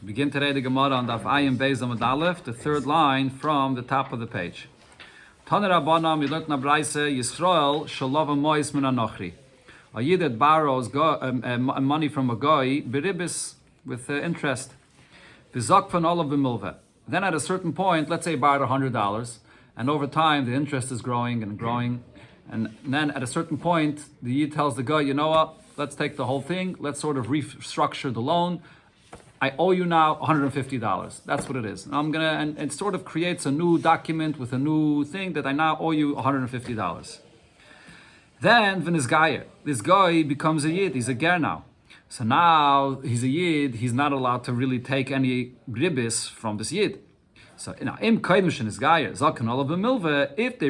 Begin today the Gemara on Daf Ayin Beis Amud Aleph, the third line from the top of the page. Tana Rabbanam, we learned in the Braise, Yisrael shalava mois min anochri. A yid that borrows money from a guy, beribis, with interest. V'zakvan olav b'milveh. Then at a certain point, let's say he borrowed $100, and over time the interest is growing and growing, and then at a certain point the yid tells the guy, you know what, let's take the whole thing, let's sort of restructure the loan. I owe you now $150. That's what it is. And it sort of creates a new document with a new thing that I now owe you $150. Then this guy becomes a yid. He's a ger now. So now he's a yid. He's not allowed to really take any ribis from this yid. So now if they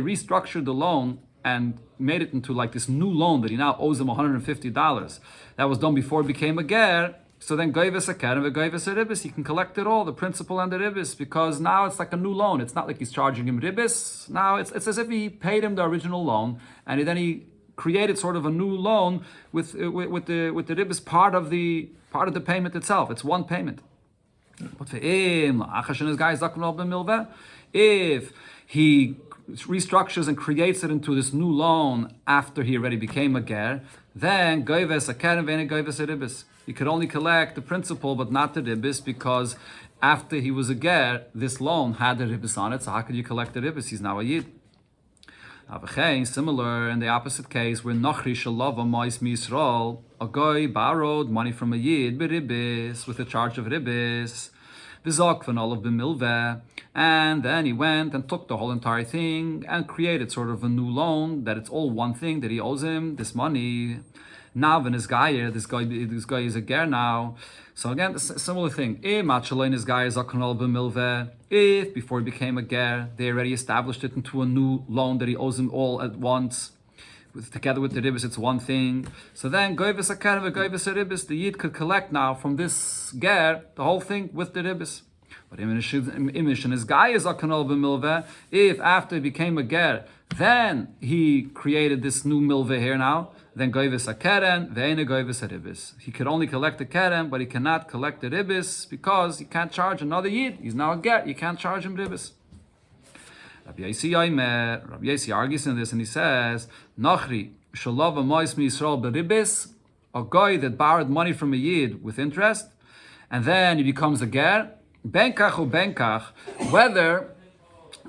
restructured the loan and made it into like this new loan that he now owes him $150, that was done before he became a ger. So then goyves a keren and goyves a ribis, he can collect it all, the principal and the ribis, because now it's like a new loan. It's not like he's charging him ribis. Now it's as if he paid him the original loan, and then he created sort of a new loan with the ribis part of the payment itself. It's one payment. But if he restructures and creates it into this new loan after he already became a ger, then goyves a keren and goyves a ribis. He could only collect the principal, but not the ribis, because after he was a ger, this loan had the ribis on it. So how could you collect the ribis? He's now a yid. Similar in the opposite case, where Nachri Shalava Mais Misrael, a guy borrowed money from a yid beribis with a charge of ribis, v'zakvan olav b'milveh, and then he went and took the whole entire thing and created sort of a new loan that it's all one thing that he owes him this money. Now when this guy is a ger now. So again, similar thing. If before he became a ger, they already established it into a new loan that he owes him all at once, together with the ribis, it's one thing. So then goyves a keren and goyves a ribis, the yid could collect now from this ger the whole thing with the ribis. But if after he became a ger, then he created this new milveh here now, then goyves a keren, ve'ene goyves a ribis. He could only collect the keren, but he cannot collect the ribis because he can't charge another yid. He's now a ger. You can't charge him ribis. Rabbi Yossi argues in this and he says, Nachri shalava mois mi Yisrael beribis, a guy that borrowed money from a yid with interest, and then he becomes a ger, benkach or benkach, whether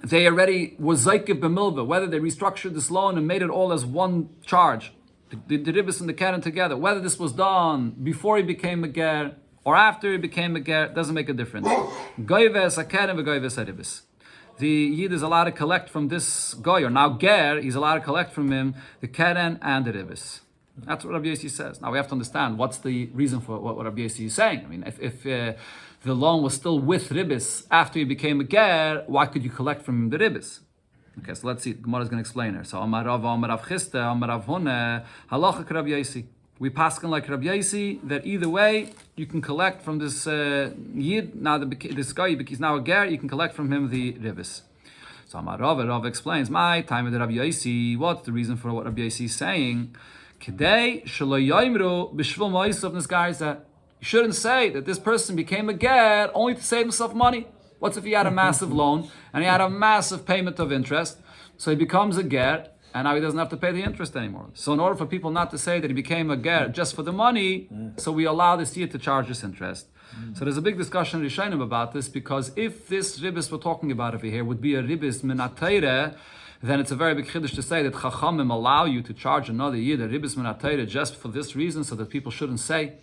they already was zaykib b'milveh, whether they restructured this loan and made it all as one charge, the ribis and the keren together, whether this was done before he became a ger or after he became a ger, doesn't make a difference. Goyves a keren v'goyves a ribis. The yid is allowed to collect from this guy, or now ger, he's allowed to collect from him the keren and the ribis. That's what Rabbi Yossi says. Now we have to understand what's the reason for what Rabbi Yossi is saying. I mean, if the loan was still with ribis after he became a ger, why could you collect from him the ribis? Okay, so let's see. Gemara is going to explain here. So Amar Rava, Amar Rav Chisda, Amar Rav Huna, halacha Rabbi Yossi. We paskin like Rabbi Yossi that either way you can collect from this yid. Now this guy, he's now a ger. You can collect from him the ribis. So Amar Rava explains, my time with Rabbi Yossi. What's the reason for what Rabbi Yossi is saying? Kedei shelo yoimru b'shvil moisav nisgarza. You shouldn't say that this person became a ger only to save himself money. What's if he had a massive loan and he had a massive payment of interest? So he becomes a ger and now he doesn't have to pay the interest anymore. So in order for people not to say that he became a ger just for the money, so we allow this yid to charge this interest. So there's a big discussion in Rishonim about this, because if this ribis we're talking about over here would be a ribis minatayre, then it's a very big chiddush to say that Chachamim allow you to charge another yid a ribis minatayre just for this reason, so that people shouldn't say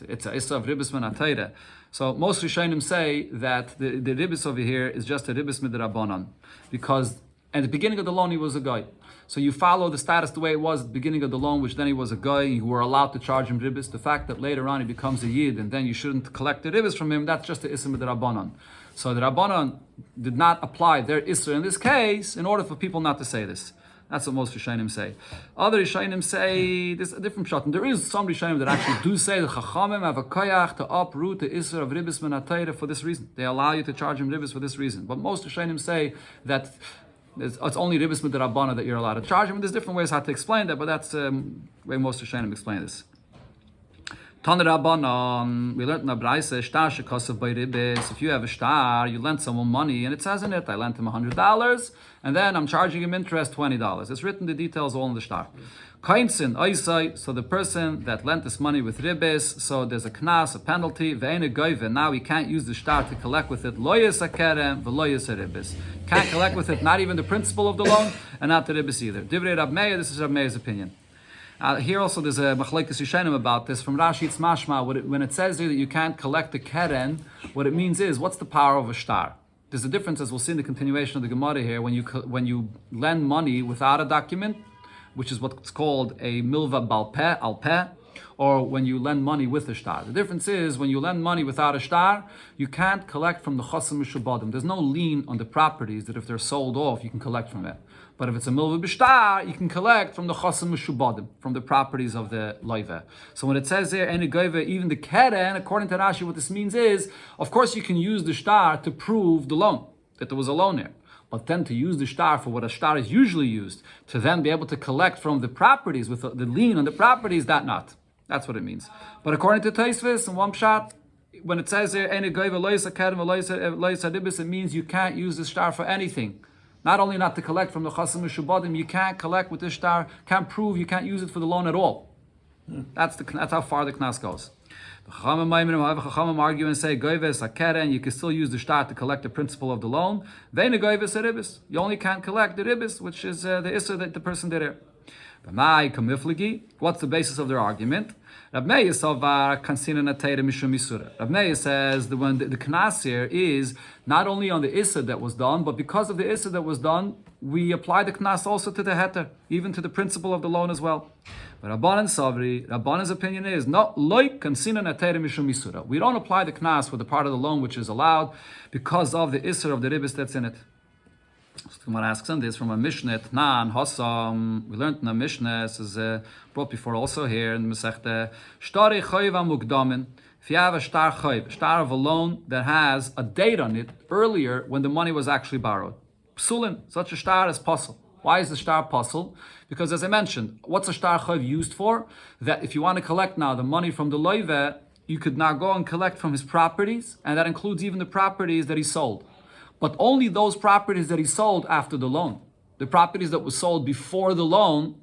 it's a issa of ribis minatayre. So most Rishonim say that the ribis over here is just a ribis midrabanan, because at the beginning of the loan he was a guy. So you follow the status the way it was at the beginning of the loan, which then he was a guy, you were allowed to charge him ribis. The fact that later on he becomes a yid and then you shouldn't collect the ribis from him, that's just the issa midrabanan. So the Rabbanan did not apply their issa in this case in order for people not to say this. That's what most Rishonim say. Other Rishonim say this is a different shot. And there is some Rishonim that actually do say that Chachamim have a koyach to uproot the Isser of Ribis Menatayra for this reason. They allow you to charge him Ribis for this reason. But most Rishonim say that it's only Ribis Midrabana that you're allowed to charge him. And there's different ways how to explain that, but that's the way most Rishonim explain this. Taner Rabbanon, we learned in the Braise, star shekasav by ribis. If you have a star, you lend someone money, and it says in it, I lent him $100, and then I'm charging him interest $20. It's written, the details all in the star. Kainsin oisai, so the person that lent this money with ribis, so there's a knas, a penalty, ve'ene goyve, now he can't use the star to collect with it, loyes akerem, ve'loyes ribis. Can't collect with it, not even the principal of the loan, and not the ribis either. Divrei Rab Meir, this is Rab Meir's opinion. Here also there's a machlekes Yishanim about this from Rashi. It's mashma when it says here that you can't collect the keren, what it means is what's the power of a star? There's a difference, as we'll see in the continuation of the Gemara here, when you lend money without a document, which is what's called a milva balpeh alpeh, or when you lend money with a star. The difference is when you lend money without a star, you can't collect from the chosim mishubadim. There's no lien on the properties that if they're sold off, you can collect from it. But if it's a milva b'shtar, you can collect from the chosim mishubadim, from the properties of the loive. So when it says there, any goive, even the keren, according to Rashi, what this means is, of course you can use the star to prove the loan, that there was a loan there. But then to use the star for what a star is usually used, to then be able to collect from the properties, with the lien on the properties, that not. That's what it means. But according to Tosfos and one pshat, when it says there, it means you can't use the star for anything. Not only not to collect from the chosim mishubadim, you can't collect with the star, can't prove, you can't use it for the loan at all. That's how far the knas goes. The Chachamim argue and say, goyves akeren, you can still use the star to collect the principal of the loan. Ve'ene goyves ribis, you only can't collect the ribis, which is the issa that the person did here. What's the basis of their argument? Rab Meir says that when the knas here is not only on the issa that was done, but because of the issa that was done, we apply the knas also to the heter, even to the principle of the loan as well. But Rabbanan's opinion is not like kansina natera mishum misura. We don't apply the knas for the part of the loan which is allowed because of the issa of the ribis that's in it. So Gemara asks on this from a Mishnah, Tnan, Hossam. We learned in a Mishnah, this is brought before also here in the Masechta, Shtari Chayv Mukdamin. If you have a star chayv, star of a loan that has a date on it earlier when the money was actually borrowed. Psulin, such a star is puzzle. Why is the star puzzle? Because as I mentioned, what's a star chayv used for? That if you want to collect now the money from the loive, you could now go and collect from his properties, and that includes even the properties that he sold. But only those properties that he sold after the loan. The properties that were sold before the loan,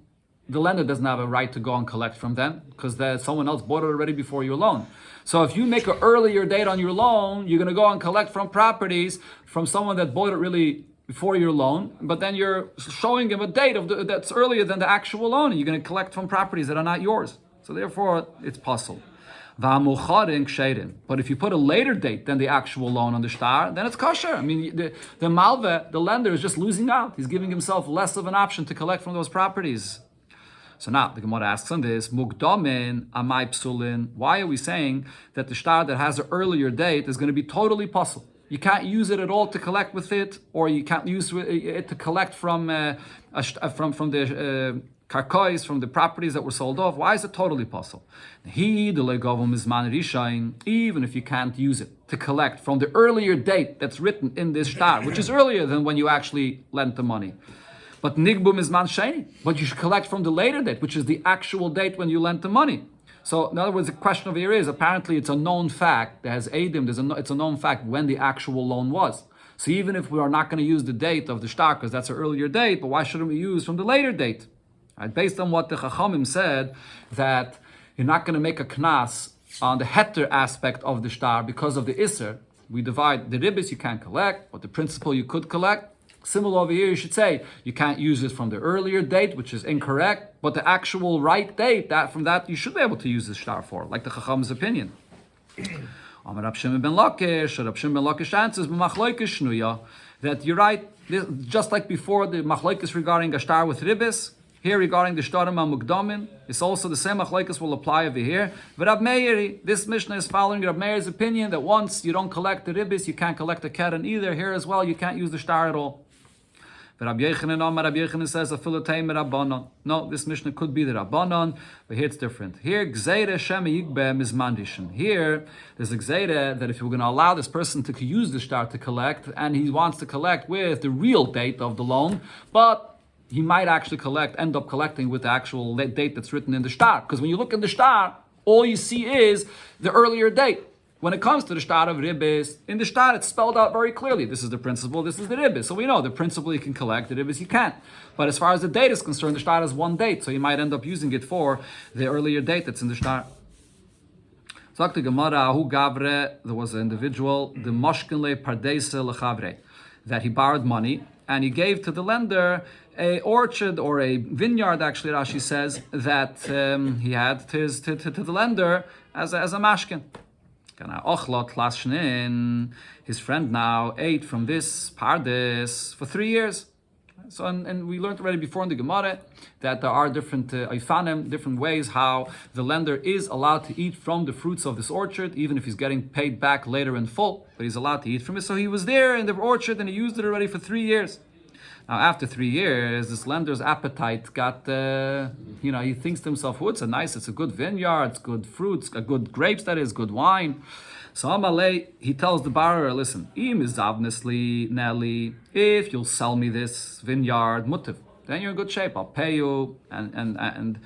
the lender doesn't have a right to go and collect from them because someone else bought it already before your loan. So if you make an earlier date on your loan, you're going to go and collect from properties from someone that bought it really before your loan, but then you're showing him a date that's earlier than the actual loan, and you're going to collect from properties that are not yours. So therefore, it's possible. But if you put a later date than the actual loan on the star, then it's kosher. I mean, the malve, the lender, is just losing out. He's giving himself less of an option to collect from those properties. So now the Gemara asks on this, Mukdamin amai psulin. Why are we saying that the star that has an earlier date is going to be totally puzzle? You can't use it at all to collect with it, or you can't use it to collect from the karkois, from the properties that were sold off. Why is it totally possible? Even if you can't use it to collect from the earlier date that's written in this star, which is earlier than when you actually lent the money. But nigbum is man sheni. But you should collect from the later date, which is the actual date when you lent the money. So in other words, the question over here is, apparently it's a known fact, there has Adim, it's a known fact when the actual loan was. So even if we are not going to use the date of the star, because that's an earlier date, but why shouldn't we use from the later date? Right, based on what the Chachamim said, that you're not going to make a knas on the heter aspect of the star because of the isser. We divide the ribis you can't collect, but the principal you could collect. Similar over here, you should say you can't use it from the earlier date, which is incorrect, but the actual right date, from that you should be able to use the star for, like the Chacham's opinion. Rab Shimon ben Lakish answers that you're right, just like before the machlokes regarding a star with ribis. Here regarding the shtarim mukdamin, it's also the same machlokes will apply over here. But Rab Meir, this Mishnah is following Rab Meir's opinion that once you don't collect the ribis, you can't collect the keren either. Here as well, you can't use the star at all. But Rabbi Yochanan says a filatay Rabbanon. No, this Mishnah could be the Rabbanon, but here it's different. Here, gzeire shema yigbe mizmandishin. Here, there's a gzeire that if you're going to allow this person to use the star to collect, and he wants to collect with the real date of the loan, but he might actually end up collecting with the actual date that's written in the star. Because when you look in the star, All you see is the earlier date. When it comes to the shtar of ribbis, in the shtar it's spelled out very clearly. This is the principle, this is the ribbis. So we know the principle you can collect, the ribbis you can't. But as far as the date is concerned, the shtar is one date, so you might end up using it for the earlier date that's in the shtar. So the Gemara, Hu Gavre, there was an individual, the Moshkenle Pardeise Lechavre, that he borrowed money and he gave to the lender a orchard or a vineyard, actually Rashi says, that he had to the lender as a mashkin. His friend now ate from this pardes for 3 years. So, and we learned already before in the Gemara that there are different ifanim, different ways how the lender is allowed to eat from the fruits of this orchard, even if he's getting paid back later in full, but he's allowed to eat from it. So he was there in the orchard and he used it already for 3 years. Now, after 3 years, this lender's appetite got, he thinks to himself, oh, it's a good vineyard, it's good fruits, good grapes, that is, good wine. So Amalei, he tells the borrower, listen, if you'll sell me this vineyard, mutiv, then you're in good shape. I'll pay you, and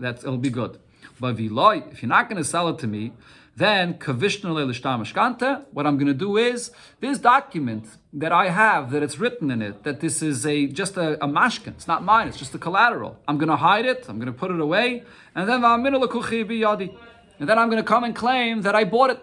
it'll be good. But if you're not going to sell it to me, then what I'm going to do is this document that I have, that it's written in it, that this is just a mashkin. It's not mine. It's just a collateral. I'm going to hide it. I'm going to put it away, and then I'm going to come and claim that I bought it.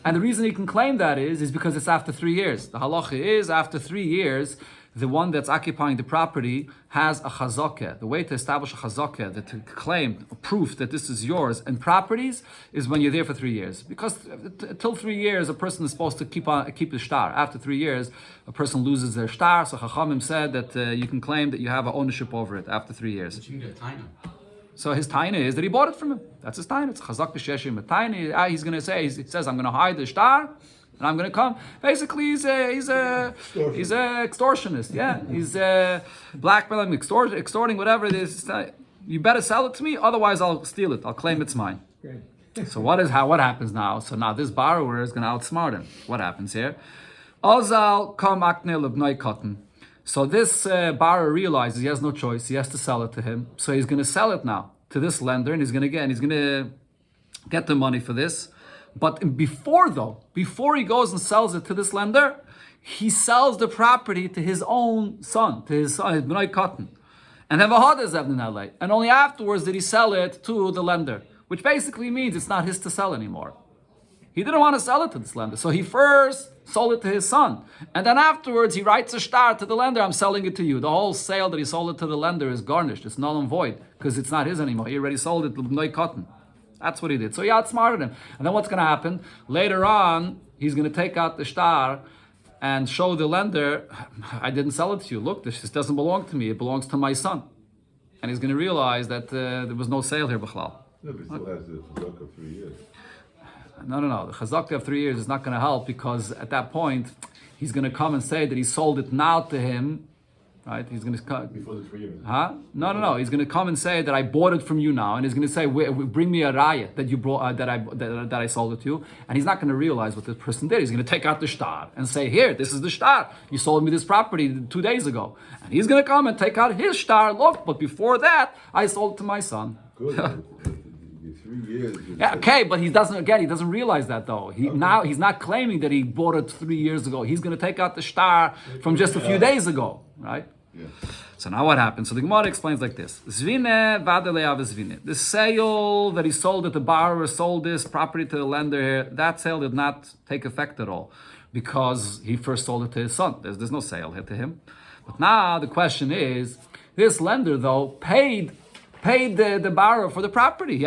And the reason he can claim that is because it's after 3 years. The halacha is after 3 years, the one that's occupying the property has a chazakeh. The way to establish a chazakeh, to claim a proof that this is yours and properties, is when you're there for 3 years. Because till 3 years, a person is supposed to keep the shtar. After 3 years, a person loses their shtar. So Chachamim said that you can claim that you have an ownership over it after 3 years. But you can get a taina. So his taina is that he bought it from him. That's his taina. It's chazak b'sheshim taina. He's going to say, he says, I'm going to hide the shtar, and I'm going to come. Basically, he's a extortionist. Yeah, he's blackmailing, extorting, whatever it is. You better sell it to me, otherwise I'll steal it. I'll claim it's mine. So what happens now? So now this borrower is going to outsmart him. What happens here? Ozal kam akne lebnei cotton. So this borrower realizes he has no choice. He has to sell it to him. So he's going to sell it now to this lender, and he's going to get the money for this. But before he goes and sells it to this lender, he sells the property to his own son, his Bnei Cotton. And then and only afterwards did he sell it to the lender, which basically means it's not his to sell anymore. He didn't want to sell it to this lender. So he first sold it to his son. And then afterwards, he writes a shtar to the lender, I'm selling it to you. The whole sale that he sold it to the lender is garnished. It's null and void because it's not his anymore. He already sold it to Bnei Cotton. That's what he did. So he outsmarted him. And then what's going to happen? Later on, he's going to take out the shtar and show the lender, I didn't sell it to you. Look, this doesn't belong to me. It belongs to my son. And he's going to realize that there was no sale here, B'chlal. No, but he still has the chazaka of 3 years. No. The chazaka of 3 years is not going to help because at that point, he's going to come and say that he sold it now to him, right? He's going to come Before the 3 years. Huh? No. He's going to come and say that I bought it from you now, and he's going to say, bring me a raya that you brought that I sold it to you, and he's not going to realize what this person did. He's going to take out the shtar and say, here, this is the shtar. You sold me this property 2 days ago, and he's going to come and take out his shtar. Look, but before that, I sold it to my son. Good. 3 years. Yeah, okay, but he doesn't realize that though. Now he's not claiming that he bought it 3 years ago. He's going to take out the shtar from just a few days ago, right? Yeah. So now what happens? So the Gemara explains like this: Zvine vadeleav zvine. The sale that he sold, that the borrower sold this property to the lender here, that sale did not take effect at all because he first sold it to his son. There's no sale here to him. But now the question is, this lender though paid the borrower for the property.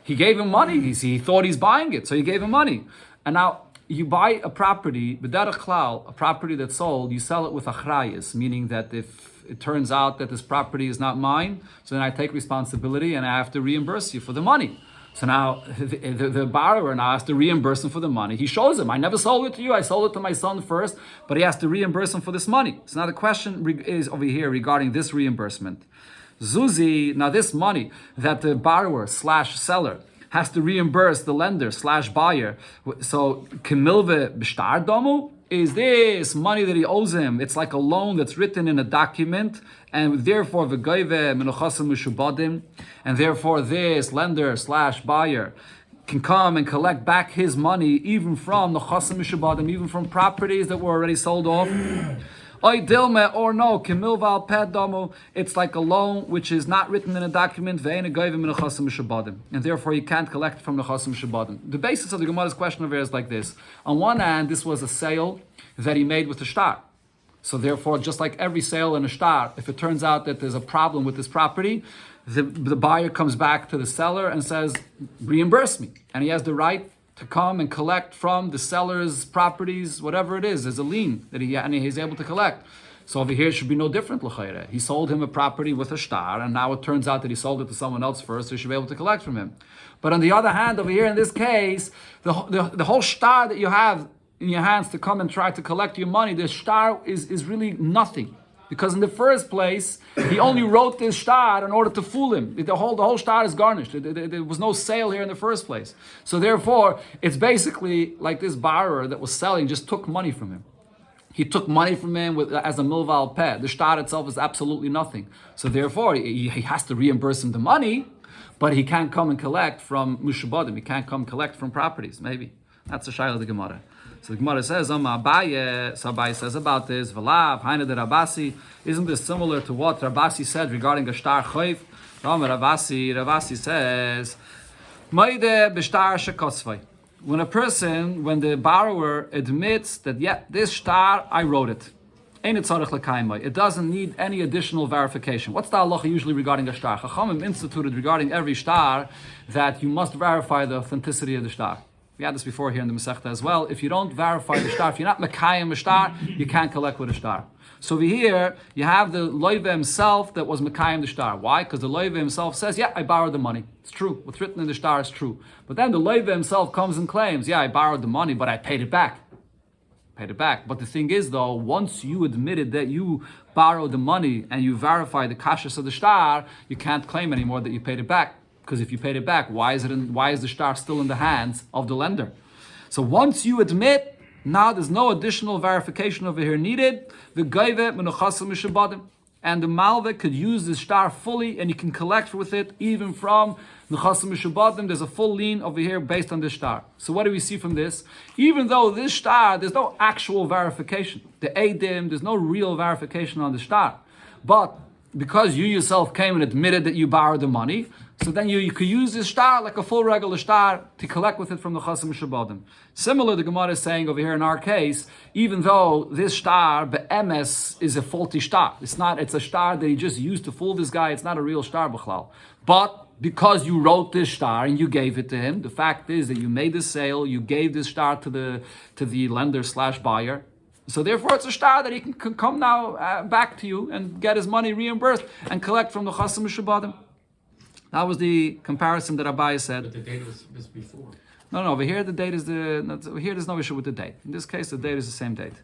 He gave him money. He thought he's buying it, so he gave him money. And now you buy a property, b'derech klal, a property that's sold, you sell it with achrayus, meaning that if it turns out that this property is not mine, so then I take responsibility and I have to reimburse you for the money. So now the borrower now has to reimburse him for the money. He shows him, I never sold it to you, I sold it to my son first, but he has to reimburse him for this money. So now the question is over here regarding this reimbursement. Zuzi, now this money that the borrower / seller has to reimburse the lender / buyer. So Kimilve B'shtar Domu is this money that he owes him. It's like a loan that's written in a document, and therefore v'goyve menochasim mishubadim, and therefore this lender / buyer can come and collect back his money even from the chasim mishubadim, even from properties that were already sold off. Oy dilme, or no, kimilval pedomu, it's like a loan which is not written in a document, ve'ena goyve min chasim mishubadim, and therefore you can't collect from the chasim mishubadim. The basis of the Gemara's question over here is like this. On one hand, this was a sale that he made with the shtar. So therefore, just like every sale in a shtar, if it turns out that there's a problem with this property, the buyer comes back to the seller and says, reimburse me. And he has the right to come and collect from the seller's properties, whatever it is. There's a lien that he's able to collect. So over here, it should be no different. L'chayre. He sold him a property with a shtar, and now it turns out that he sold it to someone else first, so he should be able to collect from him. But on the other hand, over here in this case, the whole shtar that you have in your hands to come and try to collect your money, the shtar is really nothing. Because in the first place, he only wrote this shtar in order to fool him. The whole shtar is garnished. There was no sale here in the first place. So therefore, it's basically like this borrower that was selling just took money from him. He took money from him as a milval peh. The shtar itself is absolutely nothing. So therefore, he has to reimburse him the money, but he can't come and collect from mushubadim. He can't come collect from properties, maybe. That's the shayla of the Gemara. So the Gemara says, Abaye, so Abaye says about this, Valav, Haina de Rabasi, isn't this similar to what Rabasi said regarding a shtar choif? Rabasi says, Maide b'shtar shekosvai. When the borrower admits that, yeah, this shtar, I wrote it. It doesn't need any additional verification. What's the halacha usually regarding a shtar? Chachamim instituted regarding every shtar that you must verify the authenticity of the shtar. We had this before here in the Masechta as well. If you don't verify the shtar, if you're not mekayim a shtar, you can't collect with a shtar. So over here, you have the loiva himself that was mekayim the shtar. Why? Because the loiva himself says, yeah, I borrowed the money. It's true. What's written in the shtar is true. But then the loiva himself comes and claims, yeah, I borrowed the money, but I paid it back. But the thing is, though, once you admitted that you borrowed the money and you verify the kashas of the shtar, you can't claim anymore that you paid it back. Because if you paid it back, why is the shtar still in the hands of the lender? So once you admit, now there's no additional verification over here needed. The gaive menuchasim mishabadim, and the malveh could use the shtar fully, and you can collect with it even from menuchasim mishabadim. There's a full lien over here based on this shtar. So what do we see from this? Even though this shtar, there's no actual verification. The edim, there's no real verification on the shtar, but because you yourself came and admitted that you borrowed the money, so then you could use this shtar like a full regular shtar to collect with it from the chasim shabadim. Similar, the Gemara is saying over here in our case, even though this shtar, be'emes, is a faulty shtar. It's a shtar that he just used to fool this guy. It's not a real shtar b'chlal. But because you wrote this shtar and you gave it to him, the fact is that you made this sale, you gave this shtar to the lender / buyer. So therefore, it's a shtar that he can come now back to you and get his money reimbursed and collect from the chasim shabadim. That was the comparison that Abaye said. But the date was before. No, over here the date is over here there's no issue with the date. In this case, the date is the same date.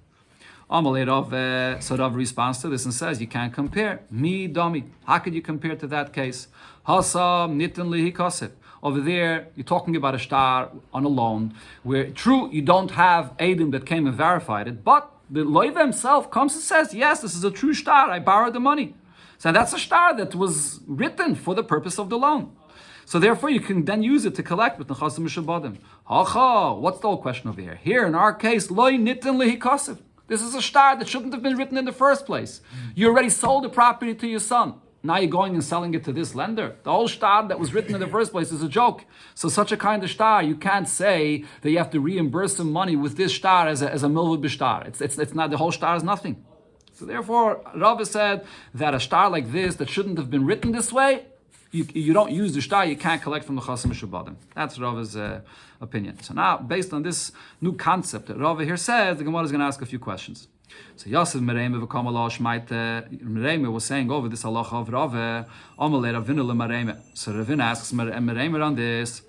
So Rav responds to this and says, you can't compare. Mi domi. How could you compare to that case? Hasam nitin lihi kasef. Over there, you're talking about a shtar on a loan, where true, you don't have Adim that came and verified it, but the loiva himself comes and says, yes, this is a true shtar, I borrowed the money. So that's a shtar that was written for the purpose of the loan. So therefore, you can then use it to collect with nechasim mishabadim. Hacha, what's the whole question over here? Here, in our case, loy nitin lehi kasef. This is a shtar that shouldn't have been written in the first place. You already sold the property to your son. Now you're going and selling it to this lender. The whole shtar that was written in the first place is a joke. So such a kind of shtar, you can't say that you have to reimburse some money with this shtar as a milvud b'shtar. It's not, the whole shtar is nothing. So therefore, Rav said that a shtar like this that shouldn't have been written this way, you don't use the shtar, you can't collect from the chasim shabadim. That's Rav's opinion. So now, based on this new concept that Rav here says, the Gemara is going to ask a few questions. So Yosef Mereme v'kamalash Mereme was saying over this halacha of Rav Amalei Ravina leMereme. So Ravina asks Mereme on this.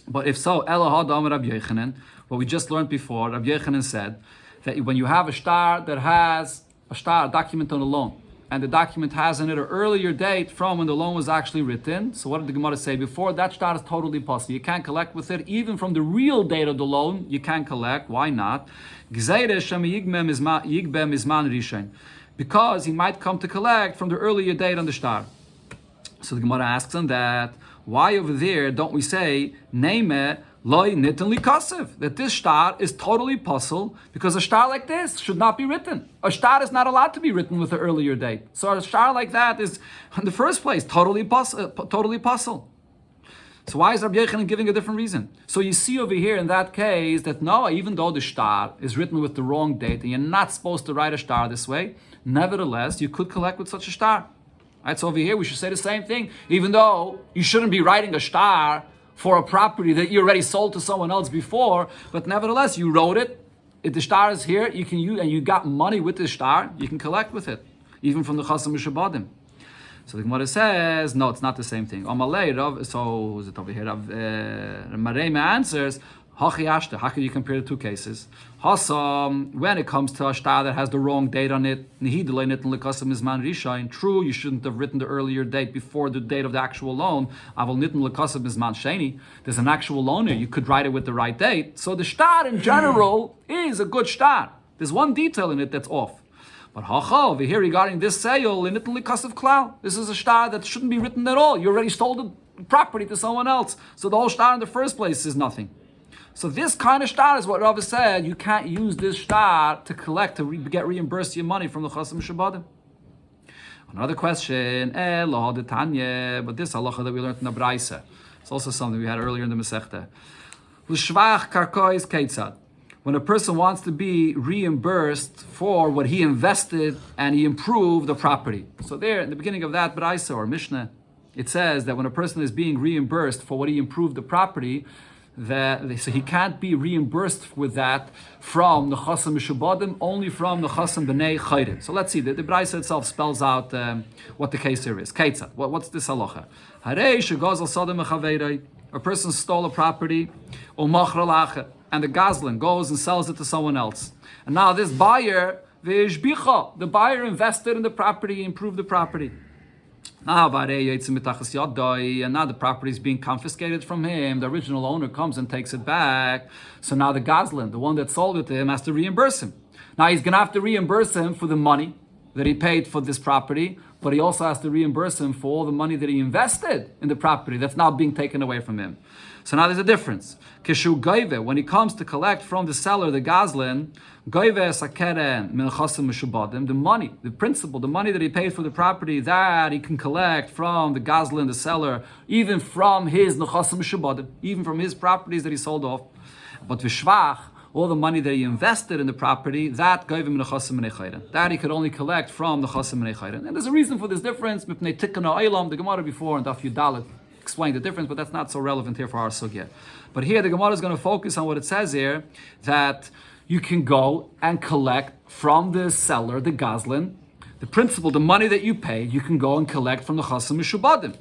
But if so, Elahad Amar Rabbi Yochanan, what we just learned before, Rabbi Yochanan said that when you have a shtar that has a document on a loan, and the document has in it an earlier date from when the loan was actually written. So what did the Gemara say before? That shtar is totally possible. You can't collect with it. Even from the real date of the loan, you can't collect. Why not? Because he might come to collect from the earlier date on the shtar. So the Gemara asks on that, why over there don't we say, Neime loy nitten li kasev, that this shtar is totally possible because a shtar like this should not be written. A shtar is not allowed to be written with an earlier date. So a shtar like that is, in the first place, totally possible. So why is Rabbi Yochanan giving a different reason? So you see over here in that case that no, even though the shtar is written with the wrong date and you're not supposed to write a shtar this way, nevertheless, you could collect with such a shtar. Right, so over here we should say the same thing, even though you shouldn't be writing a shtar for a property that you already sold to someone else before, but nevertheless you wrote it. If the shtar is here, you can use, and you got money with the shtar, you can collect with it, even from the chasam mishabadim. So the Gemara says, no, it's not the same thing. So is it over here? Marema answers, how can you compare the two cases? When it comes to a shtar that has the wrong date on it, true, you shouldn't have written the earlier date before the date of the actual loan. There's an actual loan here, you could write it with the right date. So the shtar in general is a good shtar. There's one detail in it that's off. But over here regarding this sale, this is a shtar that shouldn't be written at all. You already sold the property to someone else. So the whole shtar in the first place is nothing. So this kind of shtar is what Rava said. You can't use this shtar to collect, get reimbursed your money from the chasam shabadim. Another question, but this halacha that we learned in the Braisa, it's also something we had earlier in the Masechta. L'shvach karkois keitzad. When a person wants to be reimbursed for what he invested and he improved the property. So there, in the beginning of that Braisa or Mishnah, it says that when a person is being reimbursed for what he improved the property, so he can't be reimbursed with that from the chasam mishabadim, only from the chasam b'nei chayre. So let's see, the Braisa itself spells out what the case here is. Keitzad, what's this halacha? Harei shegozel sadem mechaveirei, a person stole a property, umachra lacha, and the gazlan goes and sells it to someone else. And now this buyer, the buyer invested in the property, improved the property. And now the property is being confiscated from him. The original owner comes and takes it back. So now the gazlan, the one that sold it to him, has to reimburse him. Now he's going to have to reimburse him for the money that he paid for this property, but he also has to reimburse him for all the money that he invested in the property that's now being taken away from him. So now there's a difference. When he comes to collect from the seller, the gazlan, the money, the principal, the money that he paid for the property, that he can collect from the gazlan, the seller, even from his nechasim mishabadim, even from his properties that he sold off. But v'shvach, all the money that he invested in the property, that he could only collect from the chasim menei. And there's a reason for this difference. The Gemara before in Daf Yudalet explained the difference, but that's not so relevant here for our sugya. But here the Gemara is going to focus on what it says here, that you can go and collect from the seller, the gazlan, the principal, the money that you paid, you can go and collect from the chasim mishubadim.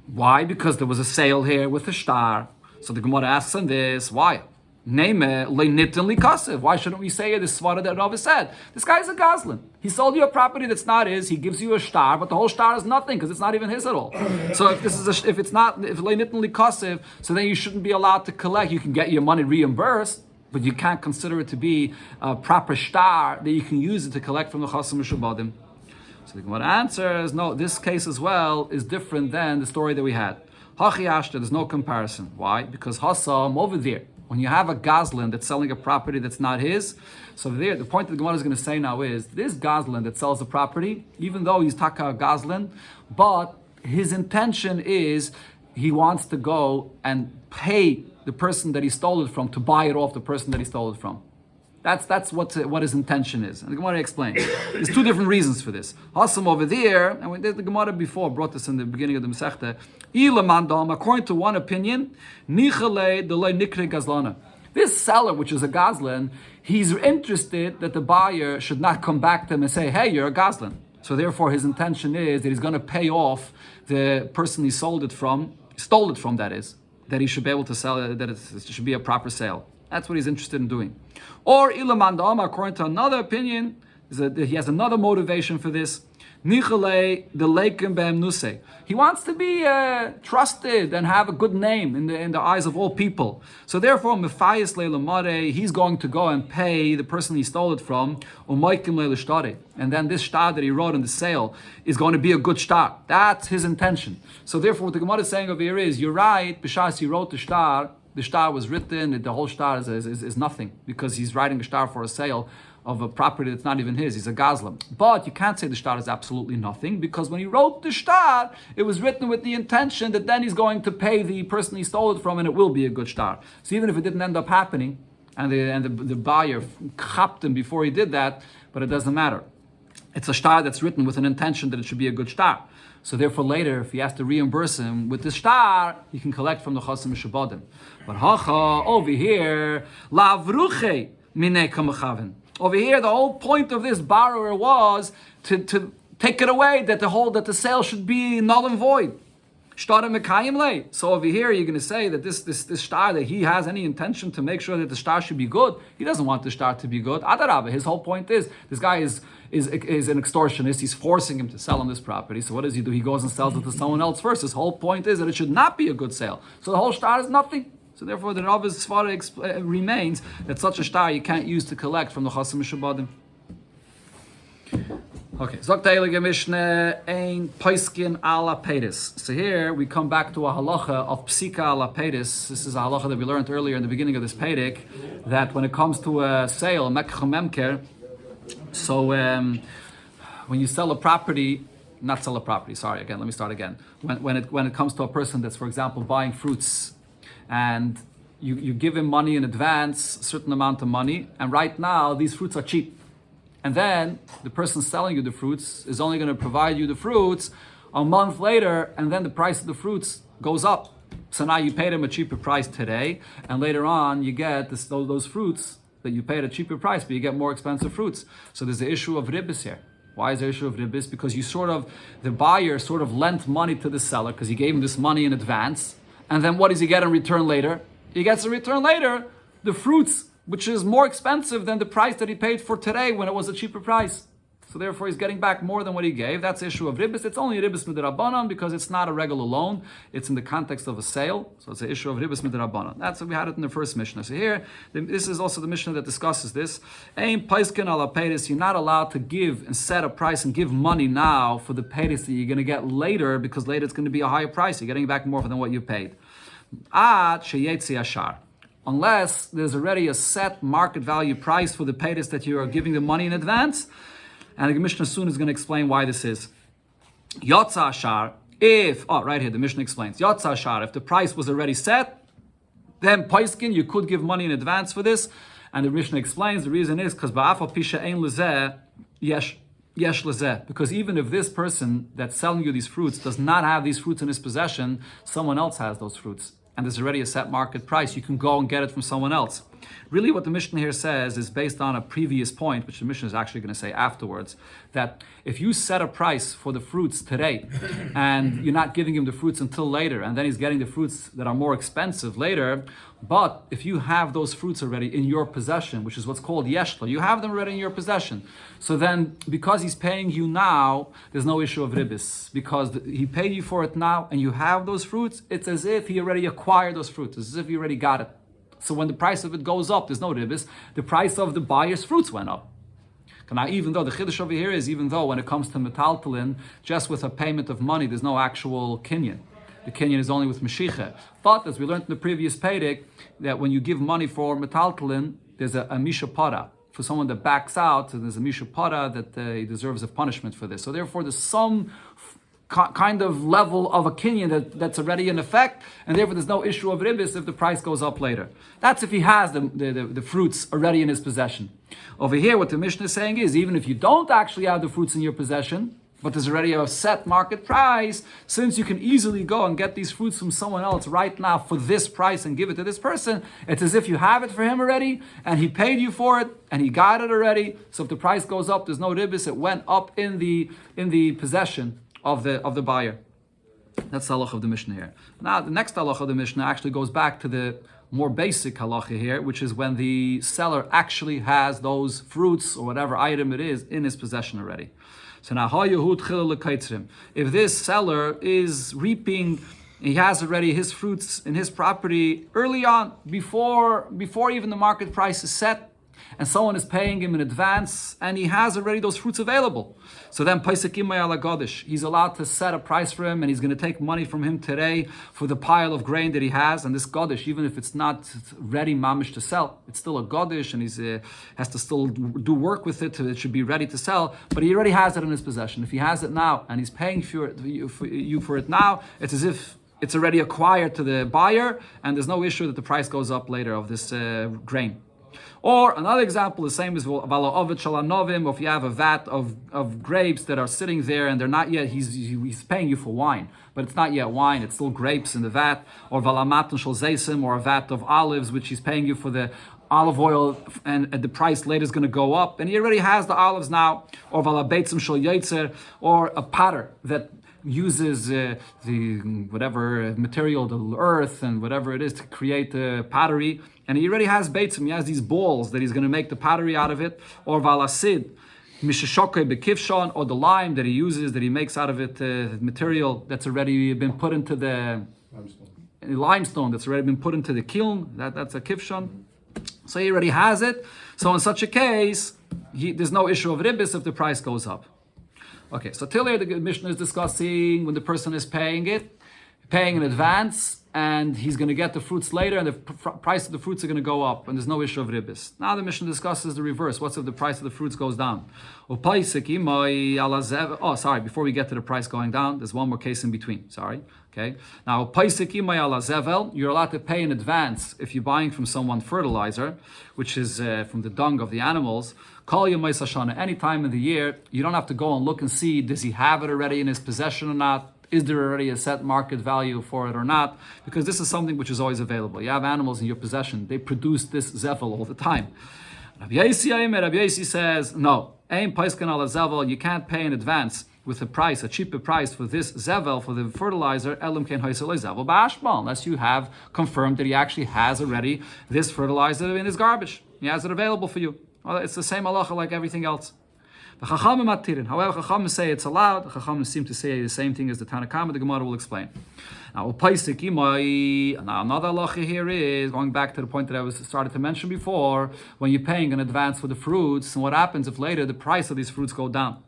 Why? Because there was a sale here with a shtar. So the Gemara asks on this, why? Why shouldn't we say this svara that Rava said? This guy is a gazlan. He sold you a property that's not his. He gives you a shtar, but the whole shtar is nothing because it's not even his at all. So if this is if leinitnli kasev, so then you shouldn't be allowed to collect. You can get your money reimbursed, but you can't consider it to be a proper shtar that you can use it to collect from the chasam mishubadim. So the Gemara answers, no, this case as well is different than the story that we had. Hachi ashta, there's no comparison. Why? Because Hassam over there, when you have a gazlan that's selling a property that's not his, so there, the point that the Gemara is going to say now is, this gazlan that sells the property, even though he's taka gazlan, but his intention is he wants to go and pay the person that he stole it from to buy it off the person that he stole it from. That's what his intention is. And the Gemara explains. There's two different reasons for this. Hassam over there, and the Gemara before brought this in the beginning of the Masechta, according to one opinion, this seller, which is a gazlan, he's interested that the buyer should not come back to him and say, hey, you're a gazlan. So therefore his intention is that he's going to pay off the person he stole it from, that is, that he should be able to sell it, that it should be a proper sale. That's what he's interested in doing. Or ilamandam, according to another opinion, He has another motivation for this. He wants to be trusted and have a good name in the eyes of all people. So therefore, he's going to go and pay the person he stole it from, and then this shtar that he wrote in the sale is going to be a good shtar. That's his intention. So therefore, what the Gemara is saying over here is, you're right, b'shas he wrote the shtar was written, the whole shtar is nothing, because he's writing a shtar for a sale of a property that's not even his. He's a gazlan. But you can't say the shtar is absolutely nothing, because when he wrote the shtar, it was written with the intention that then he's going to pay the person he stole it from, and it will be a good shtar. So even if it didn't end up happening, and the buyer chapped him before he did that, but it doesn't matter. It's a shtar that's written with an intention that it should be a good shtar. So therefore later, if he has to reimburse him with the shtar, he can collect from the chosim mishabadim. But over here, lavruche minei kamachavin. Over here, the whole point of this borrower was to take it away, that the sale should be null and void. So over here, you're going to say that this shtar, that he has any intention to make sure that the shtar should be good. He doesn't want the shtar to be good. Adarabah, his whole point is, this guy is an extortionist. He's forcing him to sell him this property. So what does he do? He goes and sells it to someone else first. His whole point is that it should not be a good sale. So the whole shtar is nothing. So therefore, the Rav's svara remains that such a shtar you can't use to collect from the chosim mishabadim. Okay, Zokteilige Mishnah ein Paiskin ala Pedis. So here we come back to a halacha of psika ala Pedis. This is a halacha that we learned earlier in the beginning of this Pedic, that when it comes to a sale, mekcha memker, so when you sell a property, not sell a property, sorry, again, let me start again. When it comes to a person that's, for example, buying fruits, and you give him money in advance, a certain amount of money, and right now these fruits are cheap. And then the person selling you the fruits is only going to provide you the fruits a month later, and then the price of the fruits goes up. So now you paid him a cheaper price today, and later on you get those fruits that you paid a cheaper price, but you get more expensive fruits. So there's the issue of ribbis here. Why is there issue of ribbis? Because the buyer sort of lent money to the seller because he gave him this money in advance, and then what does he get in return later? He gets in return later the fruits, which is more expensive than the price that he paid for today when it was a cheaper price. So therefore he's getting back more than what he gave. That's the issue of ribbis. It's only a ribbis midrabanan because it's not a regular loan. It's in the context of a sale. So it's the issue of ribbis midrabanan. That's what we had it in the first Mishnah. So here, this is also the Mishnah that discusses this. Ein paiskin ala peiris. You're not allowed to give and set a price and give money now for the peiris that you're going to get later, because later it's going to be a higher price. You're getting back more than what you paid. Ad sheyetzi ashar. Unless there's already a set market value price for the paytis that you are giving the money in advance. And the Mishnah soon is going to explain why this is. Yotza ashar, right here, the Mishnah explains. Yotza ashar, if the price was already set, then paiskin, you could give money in advance for this. And the Mishnah explains the reason is because ba'afal pisha ein lezeh, yesh lezeh. Because even if this person that's selling you these fruits does not have these fruits in his possession, someone else has those fruits. And there's already a set market price. You can go and get it from someone else. Really what the Mishnah here says is based on a previous point, which the Mishnah is actually going to say afterwards, that if you set a price for the fruits today, and you're not giving him the fruits until later, and then he's getting the fruits that are more expensive later, but if you have those fruits already in your possession, which is what's called yeshla, you have them already in your possession. So then, because he's paying you now, there's no issue of ribbis. Because he paid you for it now, and you have those fruits, it's as if he already acquired those fruits. It's as if he already got it. So when the price of it goes up, there's no ribbis. The price of the buyer's fruits went up. Now, even though the chiddush over here is, even though when it comes to metaltalin, just with a payment of money, there's no actual kinyan. The kinyan is only with Mashiach. But as we learned in the previous Pedic, that when you give money for metaltalin, there's a mishapara. For someone that backs out, there's a mishapara that he deserves a punishment for this. So therefore, there's some kind of level of a kinyan that's already in effect, and therefore there's no issue of ribbis if the price goes up later. That's if he has the fruits already in his possession. Over here, what the Mishnah is saying is, even if you don't actually have the fruits in your possession, but there's already a set market price, since you can easily go and get these fruits from someone else right now for this price and give it to this person, it's as if you have it for him already, and he paid you for it, and he got it already. So if the price goes up, there's no ribbis. It went up in the possession of the buyer. That's the halach of the Mishnah here. Now, the next halach of the Mishnah actually goes back to the more basic halacha here, which is when the seller actually has those fruits or whatever item it is in his possession already. So now, if this seller is reaping, he has already his fruits in his property early on, before even the market price is set, and someone is paying him in advance, and he has already those fruits available. So then, he's allowed to set a price for him, and he's going to take money from him today for the pile of grain that he has. And this godish, even if it's not ready mamish to sell, it's still a godish, and he has to still do work with it. It should be ready to sell, but he already has it in his possession. If he has it now, and he's paying you for it now, it's as if it's already acquired to the buyer, and there's no issue that the price goes up later of this grain. Or another example, the same as Vala Ovid Shalanovim, if you have a vat of grapes that are sitting there and they're not yet, he's paying you for wine, but it's not yet wine, it's still grapes in the vat. Or Vala Matan Shal Zaysim, or a vat of olives, which he's paying you for the olive oil, and the price later is going to go up, and he already has the olives now. Or Vala Beitzim Shal Yetzer, or a potter that uses the whatever material, the earth and whatever it is, to create the pottery, and he already has beitzim, he has these balls that he's going to make the pottery out of it. Or valasid mishashoke bekivshon, or the lime that he uses, that he makes out of it, material that's already been put into the limestone that's already been put into the kiln, that's a kivshon. So he already has it. So in such a case, there's no issue of ribbis if the price goes up. Okay, so till here the Mishnah is discussing when the person is paying in advance, and he's going to get the fruits later, and the price of the fruits are going to go up, and there's no issue of ribbis. Now the Mishnah discusses the reverse. What's if the price of the fruits goes down? Before we get to the price going down, there's one more case in between. Okay. Now, you're allowed to pay in advance if you're buying from someone fertilizer, which is from the dung of the animals. Call your Maisashana any time of the year. You don't have to go and look and see, does he have it already in his possession or not? Is there already a set market value for it or not? Because this is something which is always available. You have animals in your possession. They produce this zevel all the time. Rabbi Yosi says, no, you can't pay in advance with a cheaper price for this zevel, for the fertilizer, unless you have confirmed that he actually has already this fertilizer in his garbage. He has it available for you. Well, it's the same halacha like everything else. However, Chachamim say it's allowed. Chachamim seem to say the same thing as the Tanakama. The Gemara will explain. Now, another halacha here is, going back to the point that I started to mention before, when you're paying in advance for the fruits, and what happens if later the price of these fruits go down?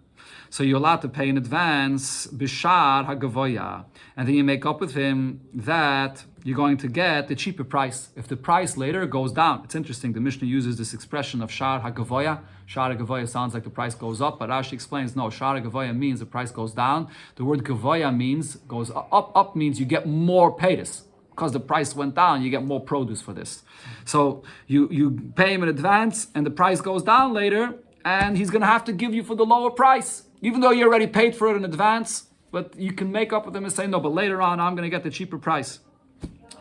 So you're allowed to pay in advance, bishar hagavoya, and then you make up with him that you're going to get the cheaper price if the price later goes down. It's interesting, the Mishnah uses this expression of shar hagavoya. Shar hagavoya sounds like the price goes up, but Rashi explains, no, shar hagavoya means the price goes down. The word gavoya means goes up means you get more paytis. Because the price went down, you get more produce for this. So you pay him in advance, and the price goes down later, and he's going to have to give you for the lower price, even though you already paid for it in advance. But you can make up with him and say, no, but later on, I'm going to get the cheaper price.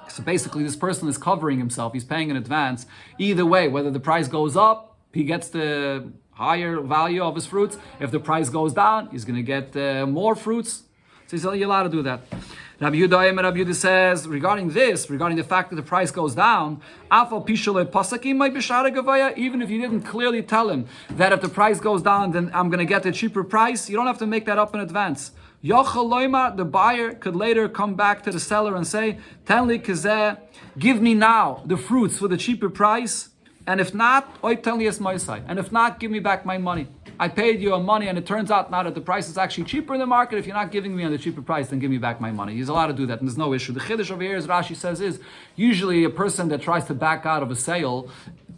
So basically, this person is covering himself. He's paying in advance. Either way, whether the price goes up, he gets the higher value of his fruits. If the price goes down, he's going to get more fruits. So he's allowed to do that. Rabbi Yehuda says, regarding the fact that the price goes down, even if you didn't clearly tell him that if the price goes down, then I'm going to get the cheaper price, you don't have to make that up in advance. The buyer could later come back to the seller and say, give me now the fruits for the cheaper price, and if not, give me back my money. I paid you money, and it turns out now that the price is actually cheaper in the market. If you're not giving me on the cheaper price, then give me back my money. He's allowed to do that, and there's no issue. The chiddush over here, as Rashi says, is usually a person that tries to back out of a sale,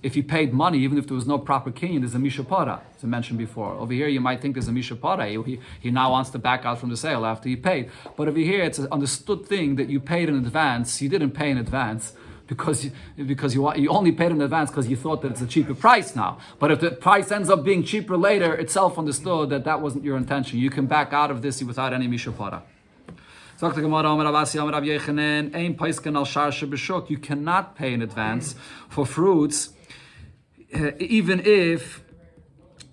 if he paid money, even if there was no proper kinyan, there's a mishapara, as I mentioned before. Over here, you might think there's a mishapara. He now wants to back out from the sale after he paid. But over here, it's an understood thing that you paid in advance. You didn't pay in advance because you only paid in advance because you thought that it's a cheaper price now. But if the price ends up being cheaper later, it's self-understood that wasn't your intention. You can back out of this without any mishapara. You cannot pay in advance for fruits, even if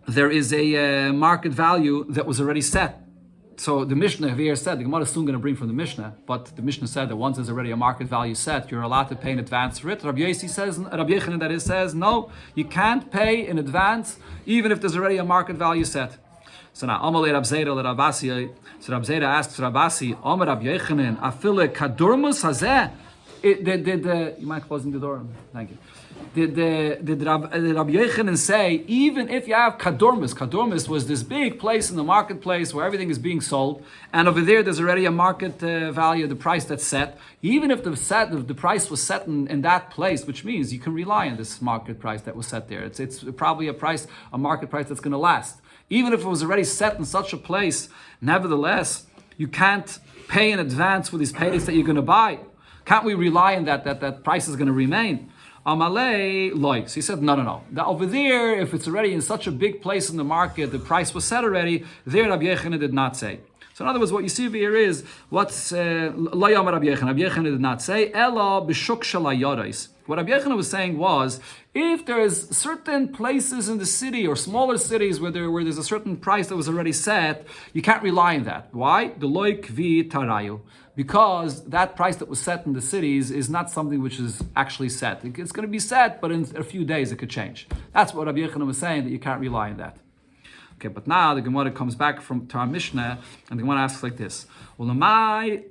there is a market value that was already set. So the Mishnah here said, the Gemara is soon going to bring from the Mishnah, but the Mishnah said that once there's already a market value set, you're allowed to pay in advance for it. Rabbi Yochanan that is says, no, you can't pay in advance even if there's already a market value set. So now, Amalei Rab Zera le Rab Asi. So Rab Zera asks Rab Asi, Amar Rab Yochanan, afile kadurmus hazeh. You mind closing the door? Thank you. Did Rabbi Yochanan say, even if you have kadormus was this big place in the marketplace where everything is being sold, and over there's already a market value, the price that's set, even if the price was set in that place, which means you can rely on this market price that was set there. It's probably a market price that's going to last. Even if it was already set in such a place, nevertheless, you can't pay in advance for these paydays that you're going to buy. Can't we rely on that price is going to remain? Amalei loy. So he said, no. Now over there, if it's already in such a big place in the market, the price was set already, there Rabbi Yochanan did not say. So in other words, what you see over here is, what's lo yamar Rabbi Yochanan. Rabbi Yochanan did not say, ela b'shuk shalayodais. What Rabbi Yochanan was saying was, if there's certain places in the city or smaller cities where there's a certain price that was already set, you can't rely on that. Why? The loy kvi tarayu. Because that price that was set in the cities is not something which is actually set. It's going to be set, but in a few days it could change. That's what Rabbi Yochanan was saying, that you can't rely on that. Okay, but now the Gemara comes back to our Mishnah, and the Gemara asks like this: According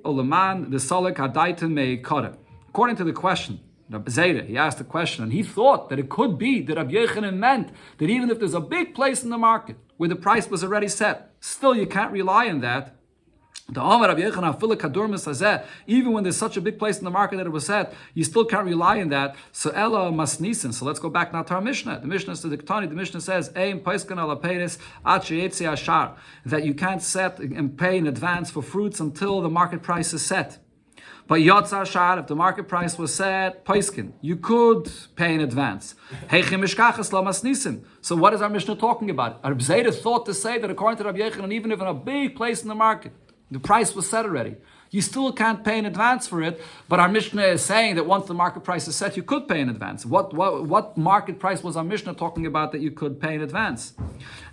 to the question, Rabbi Zera, he asked the question, and he thought that it could be that Rabbi Yochanan meant that even if there's a big place in the market where the price was already set, still you can't rely on that. Even when there's such a big place in the market that it was set, you still can't rely on that. So Ella masnisen. So let's go back now to our Mishnah. The Mishnah says, that you can't set and pay in advance for fruits until the market price is set. But Yotzar Shar, if the market price was set, Paiskin, you could pay in advance. So what is our Mishnah talking about? Rabbi Zera thought to say that according to Rabbi Yochanan, even if in a big place in the market, the price was set already, you still can't pay in advance for it. But our Mishnah is saying that once the market price is set, you could pay in advance. What market price was our Mishnah talking about that you could pay in advance?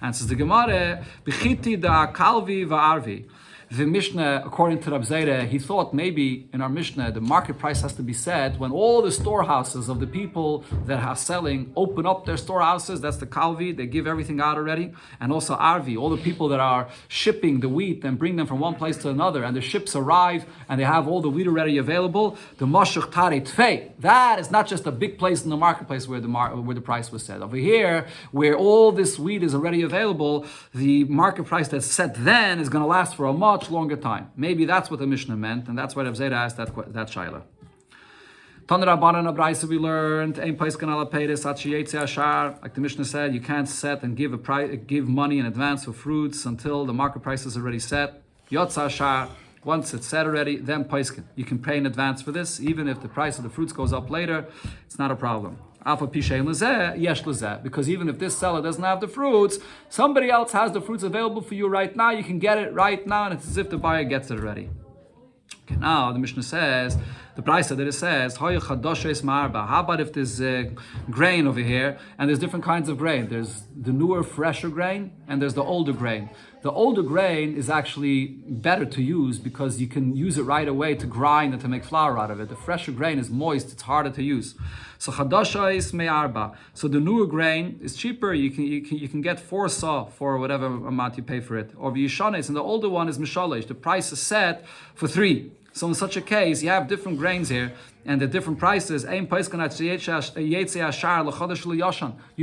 And says the Gemara, B'chiti da kalvi va'arvi. The Mishnah, according to Rab Zera, he thought maybe in our Mishnah the market price has to be set when all the storehouses of the people that are selling open up their storehouses. That's the Kalvi, they give everything out already. And also Arvi, all the people that are shipping the wheat and bring them from one place to another, and the ships arrive and they have all the wheat already available. The Moshuch Tare Tfei, that is not just a big place in the marketplace where the price was set. Over here, where all this wheat is already available, the market price that's set then is going to last for a much longer time. Maybe that's what the Mishnah meant, and that's why Rav Zera asked that shaila. Tan Rabbanan Abraisa we learned, Ein Paiskan ala Peiris Achiyetze Ashar. Like the Mishnah said, you can't set and give money in advance for fruits until the market price is already set. Yotza Ashar. Once it's set already, then Paiskan. You can pay in advance for this, even if the price of the fruits goes up later. It's not a problem. Because even if this seller doesn't have the fruits, somebody else has the fruits available for you right now. You can get it right now, and it's as if the buyer gets it already. Okay, now the Mishnah says, the price that it says, how about if there's grain over here, and there's different kinds of grain. There's the newer, fresher grain, and there's the older grain. The older grain is actually better to use because you can use it right away to grind and to make flour out of it. The fresher grain is moist, it's harder to use. So chadasha is me'arba. So the newer grain is cheaper. You can get 4 saw for whatever amount you pay for it. Or v'yishanes, and the older one is mishalesh. The price is set for 3. So in such a case, you have different grains here, and the different prices. You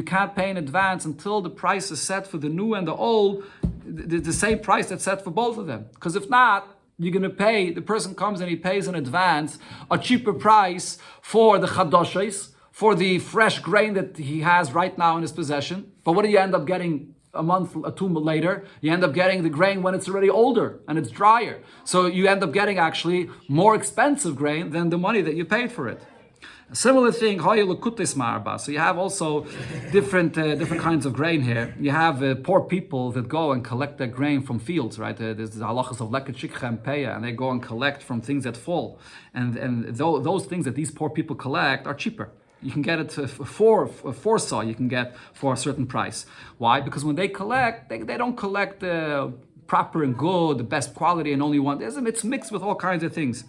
can't pay in advance until the price is set for the new and the old, the same price that's set for both of them. Because if not, you're going to pay, the person comes and he pays in advance a cheaper price for the chadoshes, for the fresh grain that he has right now in his possession. But what do you end up getting a month or 2 later? You end up getting the grain when it's already older and it's drier. So you end up getting actually more expensive grain than the money that you paid for it. A similar thing, so you have also different kinds of grain here. You have poor people that go and collect their grain from fields, right? There's the halachas of leket shikha and peya, and they go and collect from things that fall. And those things that these poor people collect are cheaper. You can get it to 4 saw, you can get for a certain price. Why? Because when they collect, they don't collect proper and good, the best quality, and only one. It's mixed with all kinds of things.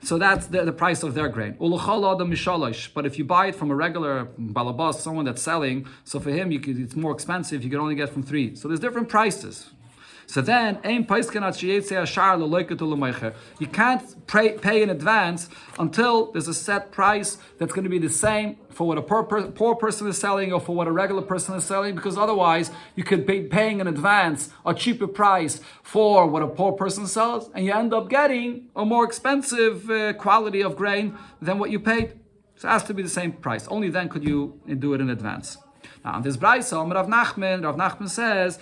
So that's the price of their grain. But if you buy it from a regular balabas, someone that's selling, so for him it's more expensive, you can only get from 3. So there's different prices. So then, you can't pay in advance until there's a set price that's going to be the same for what a poor person is selling or for what a regular person is selling, because otherwise you could be paying in advance a cheaper price for what a poor person sells, and you end up getting a more expensive quality of grain than what you paid. So it has to be the same price. Only then could you do it in advance. Now, on this Braisa, Rav Nachman says,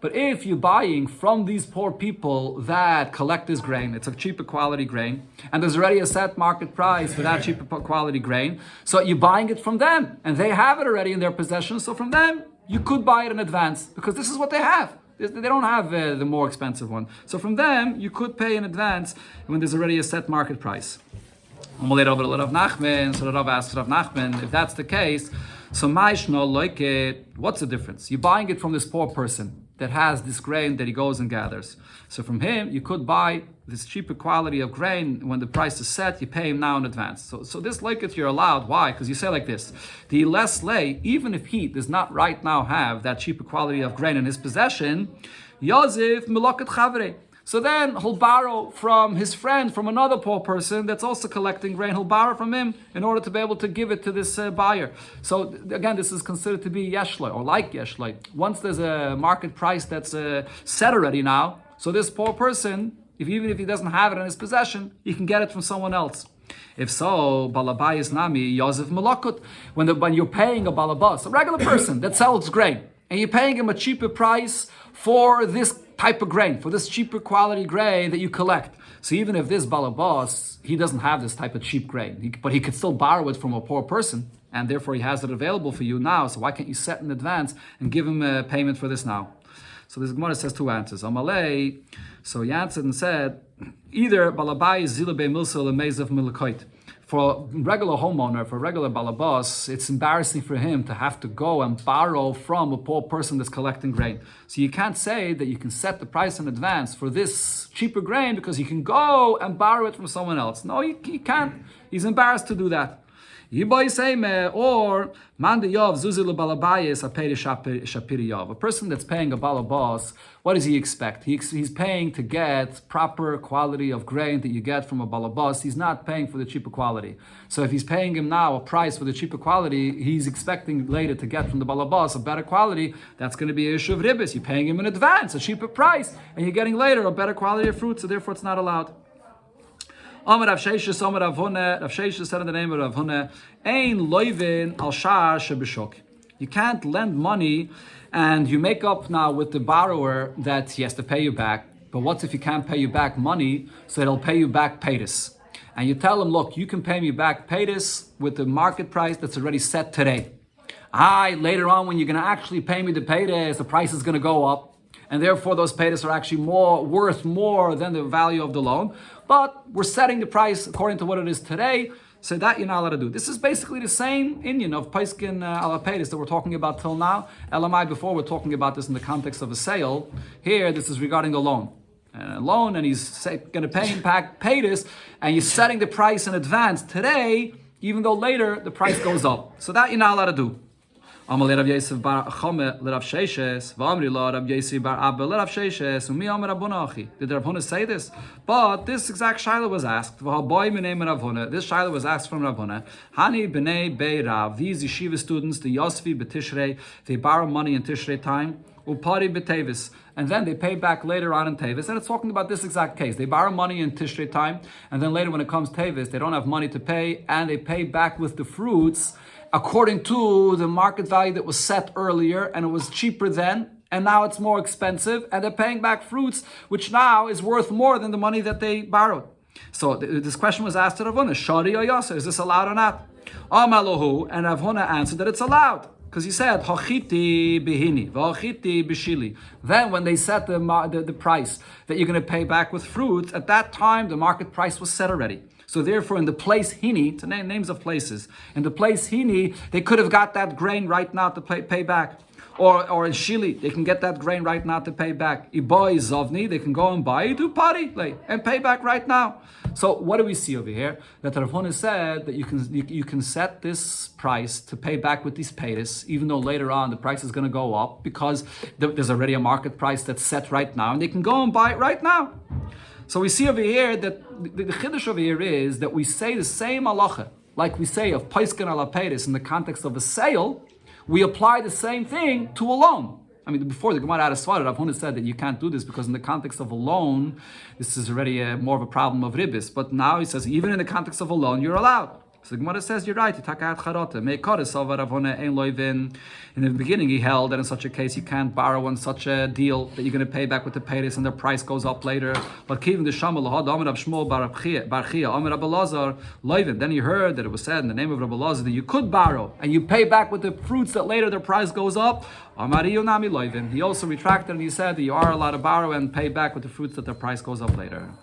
but if you're buying from these poor people that collect this grain, it's a cheaper quality grain, and there's already a set market price for that cheaper quality grain, so you're buying it from them, and they have it already in their possession, so from them, you could buy it in advance, because this is what they have. They don't have the more expensive one. So from them, you could pay in advance when there's already a set market price. So the Rav asks Rav Nachman, if that's the case, so what's the difference? You're buying it from this poor person that has this grain that he goes and gathers. So from him, you could buy this cheaper quality of grain. When the price is set, you pay him now in advance. So this loiket you're allowed. Why? Because you say like this, the less lay, even if he does not right now have that cheaper quality of grain in his possession, Yazif Miloket Chavre. So then he'll borrow from his friend, from another poor person that's also collecting grain. He'll borrow from him in order to be able to give it to this buyer. So again, this is considered to be yeshloi, or like yeshloi. Once there's a market price that's set already now, so this poor person, even if he doesn't have it in his possession, he can get it from someone else. If so, balabayis nami Yosef Malakut. When you're paying a balabas, a regular person that sells grain, and you're paying him a cheaper price for this type of grain, for this cheaper quality grain that you collect. So even if this balabas, he doesn't have this type of cheap grain, but he could still borrow it from a poor person, and therefore he has it available for you now. So why can't you set in advance and give him a payment for this now? So this Gemara says 2 answers. Amalei, so he answered and said, either balabai zilabe milsa lemezav milakoit. For a regular homeowner, for a regular balabas, it's embarrassing for him to have to go and borrow from a poor person that's collecting grain. So you can't say that you can set the price in advance for this cheaper grain because you can go and borrow it from someone else. No, you can't. He's embarrassed to do that. Or a person that's paying a balabas, what does he expect? He's paying to get proper quality of grain that you get from a balabas. He's not paying for the cheaper quality. So if he's paying him now a price for the cheaper quality, he's expecting later to get from the balabas a better quality. That's going to be a issue of ribis. You're paying him in advance a cheaper price, and you're getting later a better quality of fruit. So therefore, it's not allowed. Rav Sheisha said in the name of Rav Huna, Ein loivin al shar shebishok. You can't lend money and you make up now with the borrower that he has to pay you back. But what if he can't pay you back money, so he'll pay you back paytis? And you tell him, look, you can pay me back paytis with the market price that's already set today. Later on when you're going to actually pay me the paytis, the price is going to go up. And therefore those paytis are actually worth more than the value of the loan. But we're setting the price according to what it is today, so that you're not allowed to do. This is basically the same Indian of Paiskin ala paytis that we're talking about till now. LMI before, we're talking about this in the context of a sale. Here, this is regarding a loan. And he's going to pay him back paytis, and you're setting the price in advance today, even though later the price goes up. So that you're not allowed to do. Amalei Rav Yosef bar Chome l'Rav Sheishes, v'amri lo Rav Yosef bar Abba l'Rav Sheishes, umi Amar Rabbuna achi. Did Rav Huna say this? But this exact shaila was asked. V'haboy minei Rav Huna. This shaila was asked from Rav Huna. Hani b'nei bei Rav. These yeshiva students, the Yosfi b'Tishrei, they borrow money in Tishrei time. Upari b'Tevis, and then they pay back later on in Tevis. And it's talking about this exact case. They borrow money in Tishrei time, and then later when it comes Tevis, they don't have money to pay, and they pay back with the fruits according to the market value that was set earlier, and it was cheaper then, and now it's more expensive, and they're paying back fruits, which now is worth more than the money that they borrowed. So this question was asked to Rav Huna, Shari or Yasa, is this allowed or not? Amalahu, and Rav Huna answered that it's allowed. Because he said, Hachiti bihini, v'achiti bishili. Then when they set the price that you're going to pay back with fruits, at that time the market price was set already. So therefore, in the place Hini, to name names of places, in the place Hini, they could have got that grain right now to pay back. Or in Shili, they can get that grain right now to pay back. Iboy Zovni, they can go and buy it to party and pay back right now. So what do we see over here? That Rav Huna said that you can set this price to pay back with these paytas, even though later on the price is going to go up because there's already a market price that's set right now, and they can go and buy it right now. So we see over here that the chiddush over here is that we say the same halacha, like we say of paiskin ala peiris in the context of a sale, we apply the same thing to a loan. I mean, before the Gemara had a swara, Rav Huna said that you can't do this because in the context of a loan, this is already more of a problem of ribis. But now he says even in the context of a loan, you're allowed. So the Gemara says, you're right. In the beginning, he held that in such a case, you can't borrow on such a deal that you're going to pay back with the paytis and the price goes up later. But then he heard that it was said in the name of Rabbi Elazar that you could borrow and you pay back with the fruits that later the price goes up. He also retracted and he said that you are allowed to borrow and pay back with the fruits that the price goes up later.